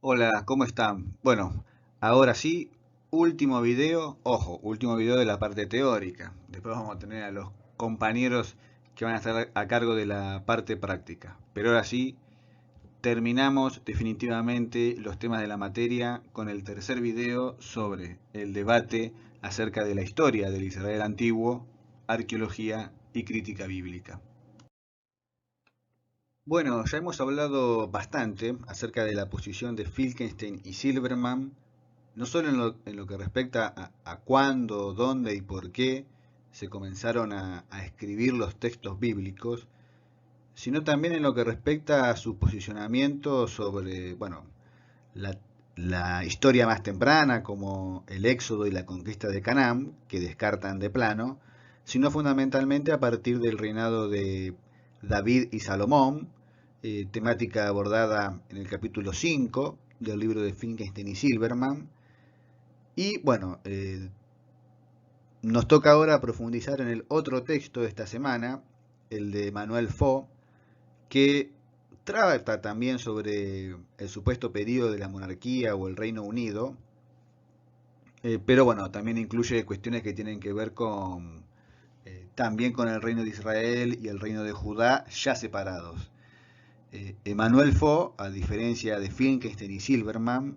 Hola, ¿cómo están? Bueno, ahora sí, último video, ojo, último video de la parte teórica. Después vamos a tener a los compañeros que van a estar a cargo de la parte práctica. Pero ahora sí, terminamos definitivamente los temas de la materia con el tercer video sobre el debate acerca de la historia del Israel antiguo, arqueología y crítica bíblica. Bueno, ya hemos hablado bastante acerca de la posición de Finkelstein y Silberman, no solo en lo que respecta a cuándo, dónde y por qué se comenzaron a escribir los textos bíblicos, sino también en lo que respecta a su posicionamiento sobre, bueno, la, la historia más temprana, como el Éxodo y la conquista de Canaán, que descartan de plano, sino fundamentalmente a partir del reinado de David y Salomón, temática abordada en el capítulo 5 del libro de Finkelstein y Silberman. Y bueno, nos toca ahora profundizar en el otro texto de esta semana, el de Manuel Fo, que trata también sobre el supuesto periodo de la monarquía o el Reino Unido, pero bueno, también incluye cuestiones que tienen que ver con también con el Reino de Israel y el Reino de Judá ya separados. Emmanuel Fo, a diferencia de Finkelstein y Silberman,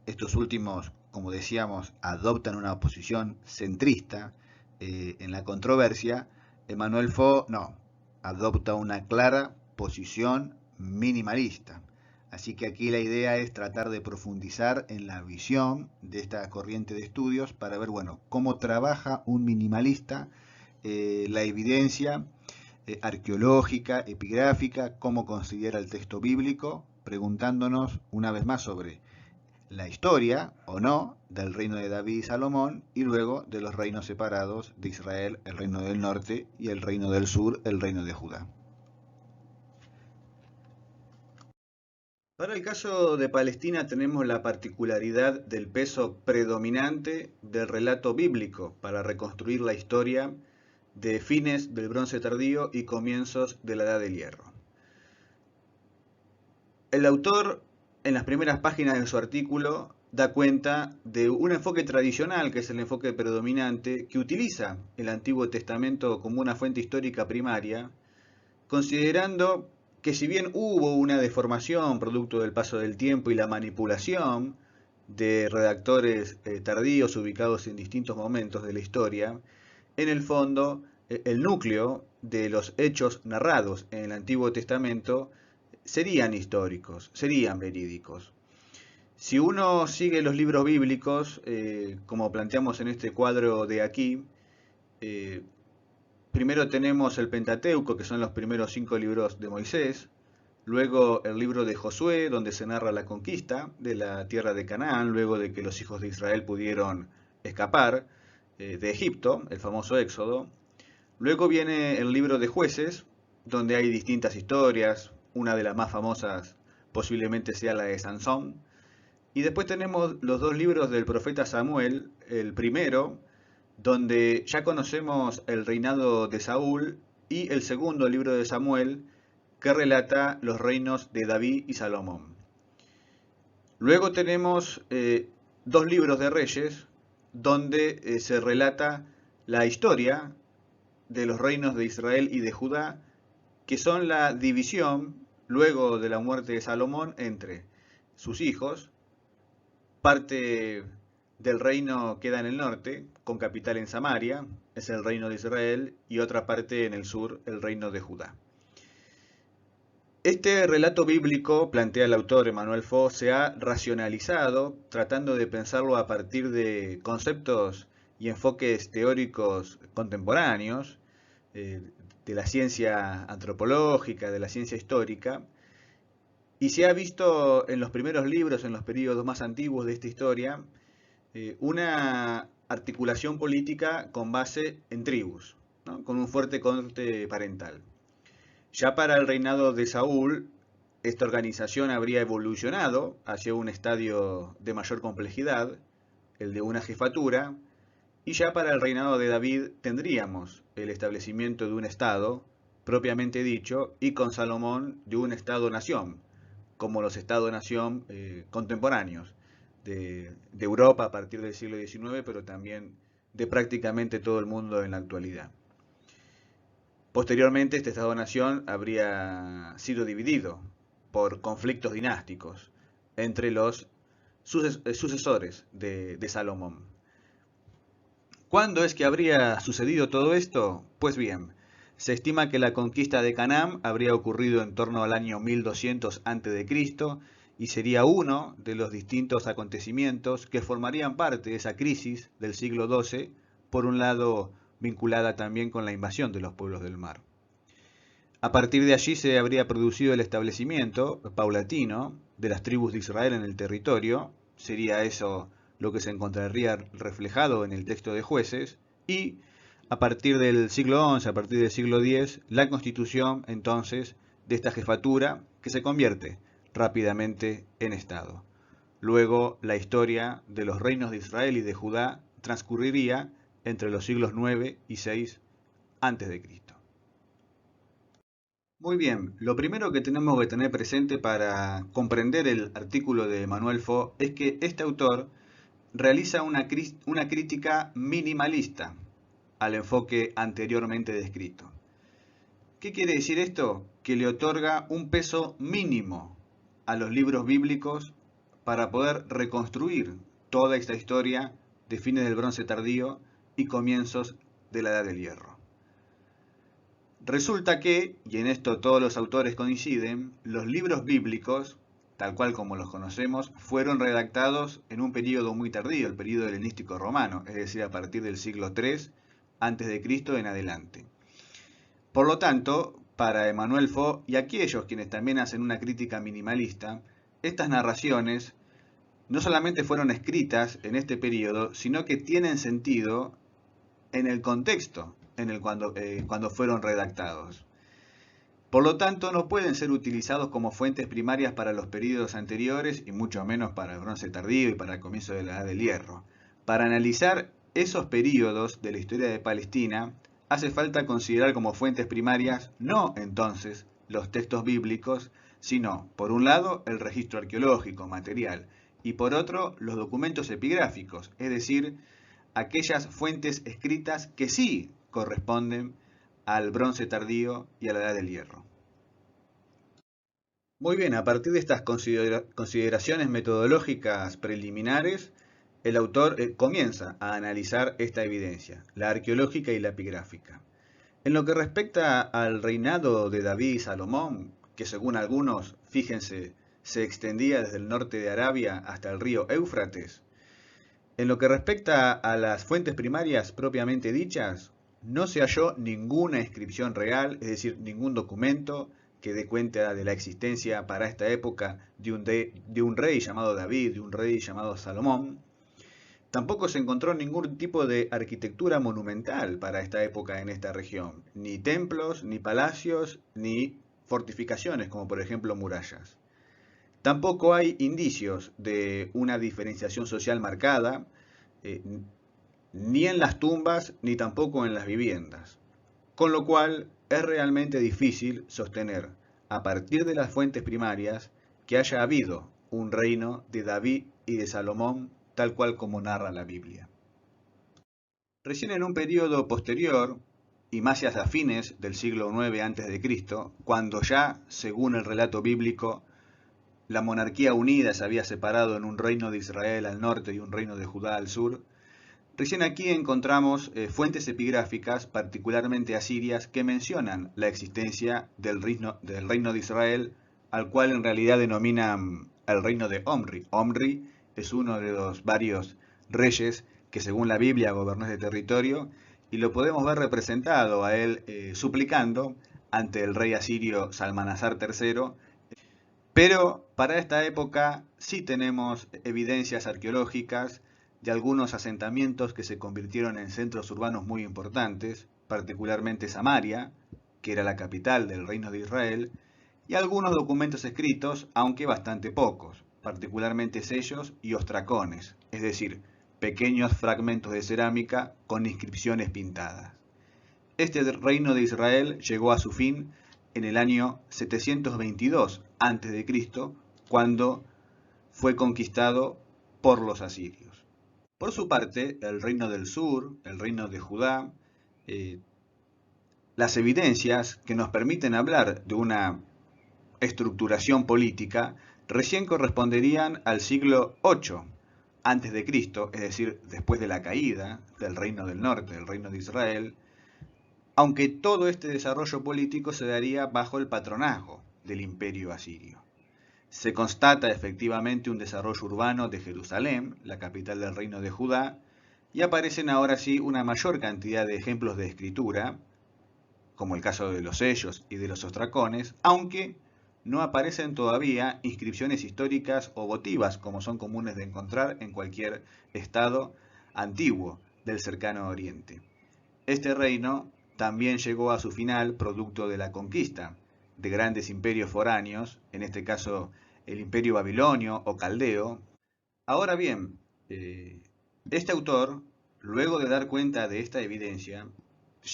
estos últimos, como decíamos, adoptan una posición centrista en la controversia. Emmanuel Fo no, adopta una clara posición minimalista. Así que aquí la idea es tratar de profundizar en la visión de esta corriente de estudios para ver, bueno, cómo trabaja un minimalista la evidencia arqueológica, epigráfica, cómo considera el texto bíblico, preguntándonos una vez más sobre la historia o no del reino de David y Salomón y luego de los reinos separados de Israel, el reino del norte y el reino del sur, el reino de Judá. Para el caso de Palestina tenemos la particularidad del peso predominante del relato bíblico para reconstruir la historia de fines del Bronce Tardío y comienzos de la Edad del Hierro. El autor, en las primeras páginas de su artículo, da cuenta de un enfoque tradicional, que es el enfoque predominante, que utiliza el Antiguo Testamento como una fuente histórica primaria, considerando que si bien hubo una deformación producto del paso del tiempo y la manipulación de redactores tardíos ubicados en distintos momentos de la historia, en el fondo el núcleo de los hechos narrados en el Antiguo Testamento serían históricos, serían verídicos. Si uno sigue los libros bíblicos, como planteamos en este cuadro de aquí, eh, primero tenemos el Pentateuco, que son los primeros 5 libros de Moisés, luego el libro de Josué, donde se narra la conquista de la tierra de Canaán, luego de que los hijos de Israel pudieron escapar de Egipto, el famoso Éxodo. Luego viene el libro de Jueces, donde hay distintas historias, una de las más famosas posiblemente sea la de Sansón. Y después tenemos los dos libros del profeta Samuel, el primero, donde ya conocemos el reinado de Saúl, y el segundo libro de Samuel, que relata los reinos de David y Salomón. Luego tenemos dos libros de Reyes, donde se relata la historia de los reinos de Israel y de Judá, que son la división, luego de la muerte de Salomón, entre sus hijos. Parte del reino queda en el norte, con capital en Samaria, es el reino de Israel, y otra parte en el sur, el reino de Judá. Este relato bíblico, plantea el autor Emmanuel Fo, se ha racionalizado tratando de pensarlo a partir de conceptos y enfoques teóricos contemporáneos, eh, de la ciencia antropológica, de la ciencia histórica, y se ha visto en los primeros libros, en los periodos más antiguos de esta historia, una articulación política con base en tribus, ¿no? Con un fuerte corte parental. Ya para el reinado de Saúl, esta organización habría evolucionado hacia un estadio de mayor complejidad, el de una jefatura, y ya para el reinado de David tendríamos el establecimiento de un estado, propiamente dicho, y con Salomón de un estado-nación, como los Estados-nación contemporáneos de Europa a partir del siglo XIX, pero también de prácticamente todo el mundo en la actualidad. Posteriormente, este Estado-nación habría sido dividido por conflictos dinásticos entre los sucesores de Salomón. ¿Cuándo es que habría sucedido todo esto? Pues bien, se estima que la conquista de Canaán habría ocurrido en torno al año 1200 a.C. y sería uno de los distintos acontecimientos que formarían parte de esa crisis del siglo XII, por un lado vinculada también con la invasión de los pueblos del mar. A partir de allí se habría producido el establecimiento paulatino de las tribus de Israel en el territorio, sería eso lo que se encontraría reflejado en el texto de Jueces, y a partir del siglo XI, a partir del siglo X, la constitución entonces de esta jefatura que se convierte rápidamente en Estado. Luego la historia de los reinos de Israel y de Judá transcurriría entre los siglos IX y VI a.C. Muy bien, lo primero que tenemos que tener presente para comprender el artículo de Emanuel Fo es que este autor realiza una crítica minimalista al enfoque anteriormente descrito. ¿Qué quiere decir esto? Que le otorga un peso mínimo a los libros bíblicos para poder reconstruir toda esta historia de fines del Bronce Tardío y comienzos de la Edad del Hierro. Resulta que, y en esto todos los autores coinciden, los libros bíblicos, tal cual como los conocemos, fueron redactados en un periodo muy tardío, el periodo helenístico romano, es decir, a partir del siglo III a.C. en adelante. Por lo tanto, para Emanuel Fo y aquellos quienes también hacen una crítica minimalista, estas narraciones no solamente fueron escritas en este periodo, sino que tienen sentido en el contexto cuando fueron redactados. Por lo tanto, no pueden ser utilizados como fuentes primarias para los periodos anteriores y mucho menos para el Bronce Tardío y para el comienzo de la Edad del Hierro. Para analizar esos periodos de la historia de Palestina, hace falta considerar como fuentes primarias no entonces los textos bíblicos, sino, por un lado, el registro arqueológico, material, y por otro, los documentos epigráficos, es decir, aquellas fuentes escritas que sí corresponden al Bronce Tardío y a la Edad del Hierro. Muy bien, a partir de estas consideraciones metodológicas preliminares, el autor comienza a analizar esta evidencia, la arqueológica y la epigráfica. En lo que respecta al reinado de David y Salomón, que según algunos, fíjense, se extendía desde el norte de Arabia hasta el río Éufrates, en lo que respecta a las fuentes primarias propiamente dichas, no se halló ninguna inscripción real, es decir, ningún documento que dé cuenta de la existencia para esta época de un rey llamado David, de un rey llamado Salomón. Tampoco se encontró ningún tipo de arquitectura monumental para esta época en esta región, ni templos, ni palacios, ni fortificaciones, como por ejemplo murallas. Tampoco hay indicios de una diferenciación social marcada, ni en las tumbas, ni tampoco en las viviendas. Con lo cual es realmente difícil sostener, a partir de las fuentes primarias, que haya habido un reino de David y de Salomón, tal cual como narra la Biblia. Recién en un periodo posterior, y más hacia fines del siglo IX a.C., cuando ya, según el relato bíblico, la monarquía unida se había separado en un reino de Israel al norte y un reino de Judá al sur, recién aquí encontramos fuentes epigráficas, particularmente asirias, que mencionan la existencia del reino de Israel, al cual en realidad denominan el reino de Omri. Omri es uno de los varios reyes que según la Biblia gobernó este territorio, y lo podemos ver representado a él suplicando ante el rey asirio Salmanasar III. Pero para esta época sí tenemos evidencias arqueológicas de algunos asentamientos que se convirtieron en centros urbanos muy importantes, particularmente Samaria, que era la capital del reino de Israel, y algunos documentos escritos, aunque bastante pocos, particularmente sellos y ostracones, es decir, pequeños fragmentos de cerámica con inscripciones pintadas. Este reino de Israel llegó a su fin en el año 722 a.C., cuando fue conquistado por los asirios. Por su parte, el reino del sur, el reino de Judá, eh, las evidencias que nos permiten hablar de una estructuración política recién corresponderían al siglo VIII antes de Cristo, es decir, después de la caída del reino del norte, del reino de Israel, aunque todo este desarrollo político se daría bajo el patronazgo del imperio asirio. Se constata efectivamente un desarrollo urbano de Jerusalén, la capital del reino de Judá, y aparecen ahora sí una mayor cantidad de ejemplos de escritura, como el caso de los sellos y de los ostracones, aunque no aparecen todavía inscripciones históricas o votivas, como son comunes de encontrar en cualquier estado antiguo del cercano oriente. Este reino también llegó a su final producto de la conquista de grandes imperios foráneos, en este caso el imperio babilonio o caldeo. Ahora bien, este autor, luego de dar cuenta de esta evidencia,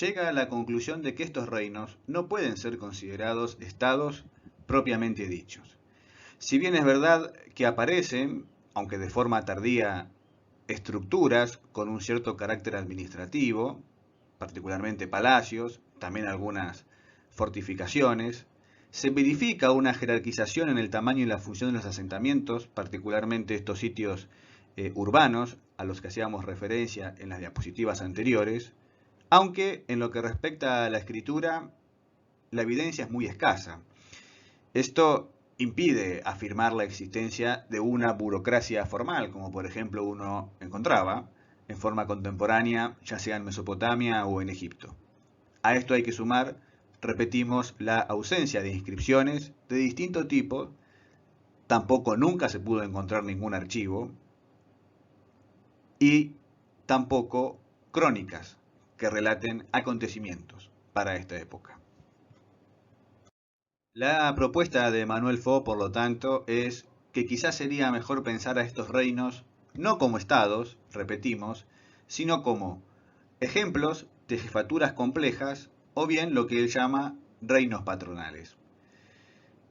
llega a la conclusión de que estos reinos no pueden ser considerados estados propiamente dichos. Si bien es verdad que aparecen, aunque de forma tardía, estructuras con un cierto carácter administrativo, particularmente palacios, también algunas fortificaciones, se verifica una jerarquización en el tamaño y la función de los asentamientos, particularmente estos sitios urbanos a los que hacíamos referencia en las diapositivas anteriores, aunque en lo que respecta a la escritura, la evidencia es muy escasa. Esto impide afirmar la existencia de una burocracia formal, como por ejemplo uno encontraba en forma contemporánea, ya sea en Mesopotamia o en Egipto. A esto hay que sumar, repetimos, la ausencia de inscripciones de distinto tipo, tampoco nunca se pudo encontrar ningún archivo, y tampoco crónicas que relaten acontecimientos para esta época. La propuesta de Manuel Fo, por lo tanto, es que quizás sería mejor pensar a estos reinos no como estados, repetimos, sino como ejemplos de jefaturas complejas o bien lo que él llama reinos patronales.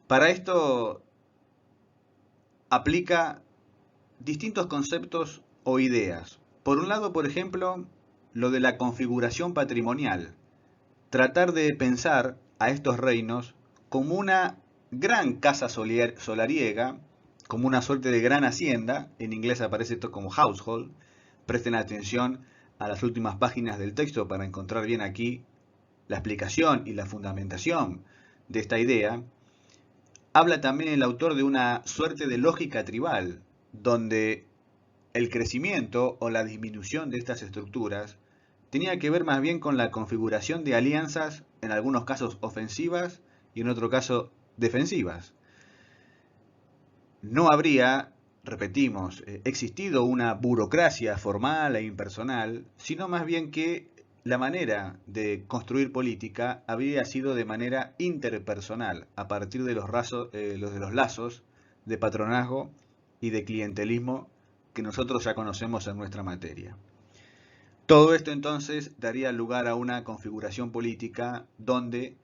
Para esto aplica distintos conceptos o ideas. Por un lado, por ejemplo, lo de la configuración patrimonial. Tratar de pensar a estos reinos como una gran casa solariega, como una suerte de gran hacienda, en inglés aparece esto como household. Presten atención a las últimas páginas del texto para encontrar bien aquí la explicación y la fundamentación de esta idea. Habla también el autor de una suerte de lógica tribal, donde el crecimiento o la disminución de estas estructuras tenía que ver más bien con la configuración de alianzas, en algunos casos ofensivas y en otro caso defensivas. No habría, repetimos, existido una burocracia formal e impersonal, sino más bien que la manera de construir política habría sido de manera interpersonal, a partir de los lazos de patronazgo y de clientelismo que nosotros ya conocemos en nuestra materia. Todo esto entonces daría lugar a una configuración política donde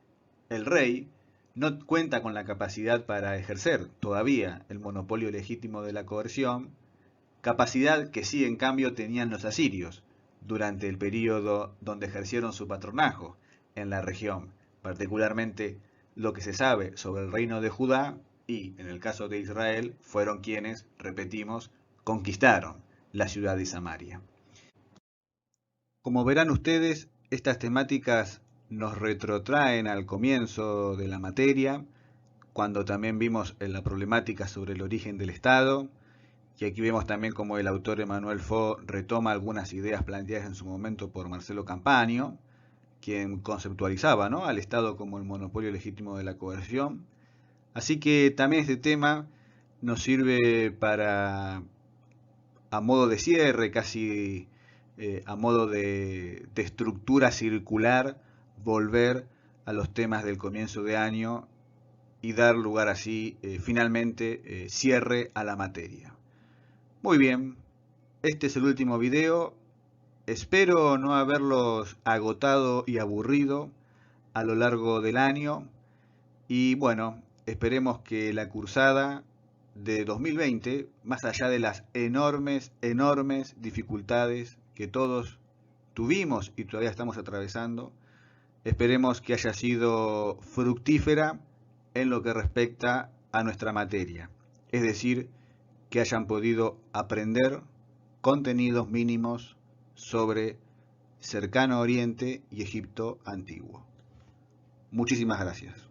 el rey no cuenta con la capacidad para ejercer todavía el monopolio legítimo de la coerción, capacidad que sí en cambio tenían los asirios durante el período donde ejercieron su patronazgo en la región, particularmente lo que se sabe sobre el reino de Judá y, en el caso de Israel, fueron quienes, repetimos, conquistaron la ciudad de Samaria. Como verán ustedes, estas temáticas nos retrotraen al comienzo de la materia, cuando también vimos la problemática sobre el origen del Estado, y aquí vemos también cómo el autor Emanuel Fo retoma algunas ideas planteadas en su momento por Marcelo Campaño, quien conceptualizaba, ¿no?, al Estado como el monopolio legítimo de la coerción. Así que también este tema nos sirve para, a modo de cierre, casi a modo de estructura circular, volver a los temas del comienzo de año y dar lugar así, finalmente, cierre a la materia. Muy bien, este es el último video. Espero no haberlos agotado y aburrido a lo largo del año. Y bueno, esperemos que la cursada de 2020, más allá de las enormes dificultades que todos tuvimos y todavía estamos atravesando, esperemos que haya sido fructífera en lo que respecta a nuestra materia. Es decir, que hayan podido aprender contenidos mínimos sobre Cercano Oriente y Egipto antiguo. Muchísimas gracias.